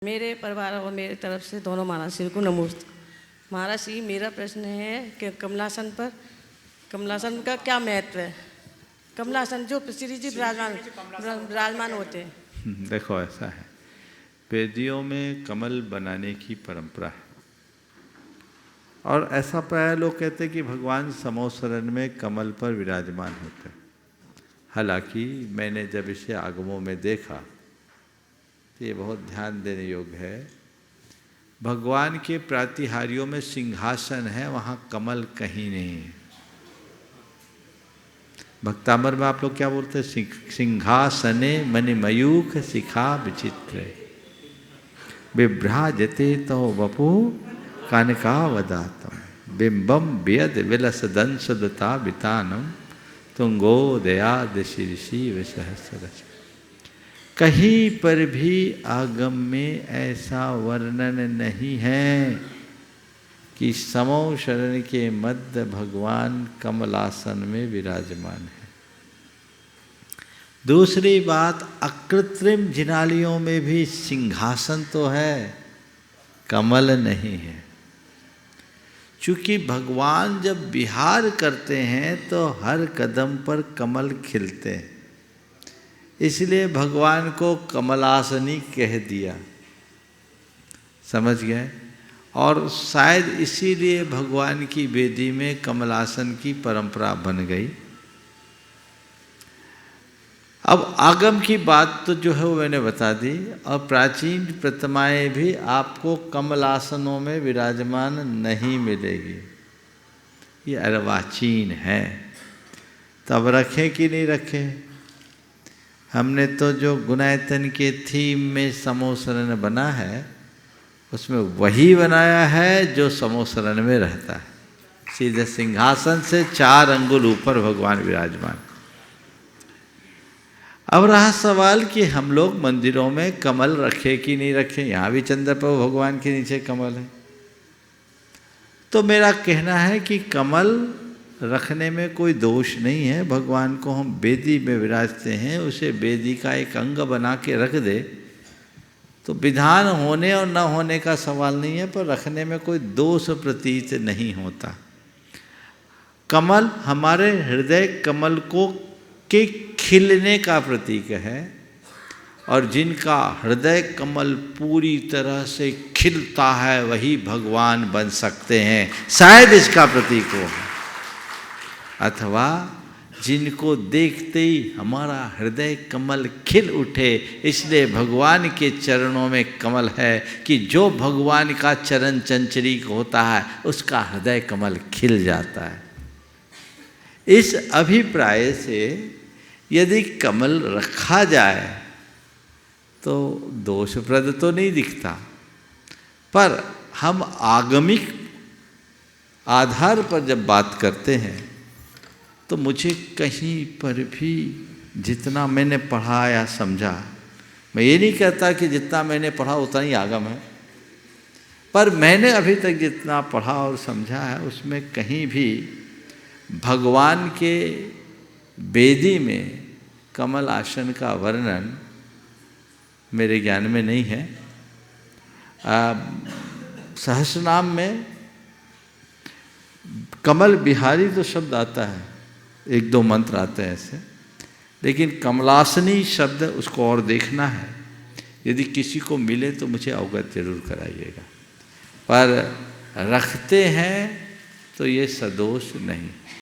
मेरे परिवार और मेरे तरफ से दोनों महाराज श्री को नमोस्त। महाराज जी, मेरा प्रश्न है कि कमलासन का क्या महत्व है? कमलासन जो श्री जी विराजमान होते हैं। देखो, ऐसा है, वेदियों में कमल बनाने की परंपरा है और ऐसा प्राय लोग कहते हैं कि भगवान समोसरण में कमल पर विराजमान होते हैं। हालांकि मैंने जब इसे आगमों में देखा तो ये बहुत ध्यान देने योग्य है। भगवान के प्रातिहार्यों में सिंहासन है, वहाँ कमल कहीं नहीं है। भक्तामर में आप लोग क्या बोलते हैं? सिंहासने मणिमयूख शिखा विचित्र विभ्राजते तो वपु कानकावदातम बिंबम व्यद विलस दंसदता वितानम तुंगोदयाद शीर्षि विसहस्र। कहीं पर भी आगम में ऐसा वर्णन नहीं है कि समो शरण के मध्य भगवान कमलासन में विराजमान है। दूसरी बात, अकृत्रिम जिनालियों में भी सिंहासन तो है, कमल नहीं है। चूँकि भगवान जब विहार करते हैं तो हर कदम पर कमल खिलते हैं, इसलिए भगवान को कमलासनी कह दिया। समझ गए? और शायद इसीलिए भगवान की वेदी में कमलासन की परंपरा बन गई। अब आगम की बात तो जो है वो मैंने बता दी, और प्राचीन प्रतिमाएं भी आपको कमलासनों में विराजमान नहीं मिलेगी। ये अर्वाचीन है। तब रखें कि नहीं रखें? हमने तो जो गुणायतन के थीम में समोसरण बना है उसमें वही बनाया है जो समोसरण में रहता है। सीधे सिंहासन से 4 अंगुल ऊपर भगवान विराजमान। अब रहा सवाल कि हम लोग मंदिरों में कमल रखे कि नहीं रखें। यहाँ भी चंद्रप्रभु भगवान के नीचे कमल है। तो मेरा कहना है कि कमल रखने में कोई दोष नहीं है। भगवान को हम वेदी में विराजते हैं, उसे वेदी का एक अंग बना के रख दे तो विधान होने और न होने का सवाल नहीं है, पर रखने में कोई दोष प्रतीत नहीं होता। कमल हमारे हृदय कमल को के खिलने का प्रतीक है, और जिनका हृदय कमल पूरी तरह से खिलता है वही भगवान बन सकते हैं, शायद इसका प्रतीक हो। अथवा जिनको देखते ही हमारा हृदय कमल खिल उठे, इसलिए भगवान के चरणों में कमल है कि जो भगवान का चरण चंचरीक होता है उसका हृदय कमल खिल जाता है। इस अभिप्राय से यदि कमल रखा जाए तो दोषप्रद तो नहीं दिखता, पर हम आगमिक आधार पर जब बात करते हैं तो मुझे कहीं पर भी जितना मैंने पढ़ा या समझा, मैं ये नहीं कहता कि जितना मैंने पढ़ा उतना ही आगम है, पर मैंने अभी तक जितना पढ़ा और समझा है उसमें कहीं भी भगवान के वेदी में कमल आसन का वर्णन मेरे ज्ञान में नहीं है। सहस्रनाम में कमल बिहारी तो शब्द आता है, 1-2 मंत्र आते हैं ऐसे, लेकिन कमलासनी शब्द उसको और देखना है। यदि किसी को मिले तो मुझे अवगत जरूर कराइएगा, पर रखते हैं तो ये सदोष नहीं।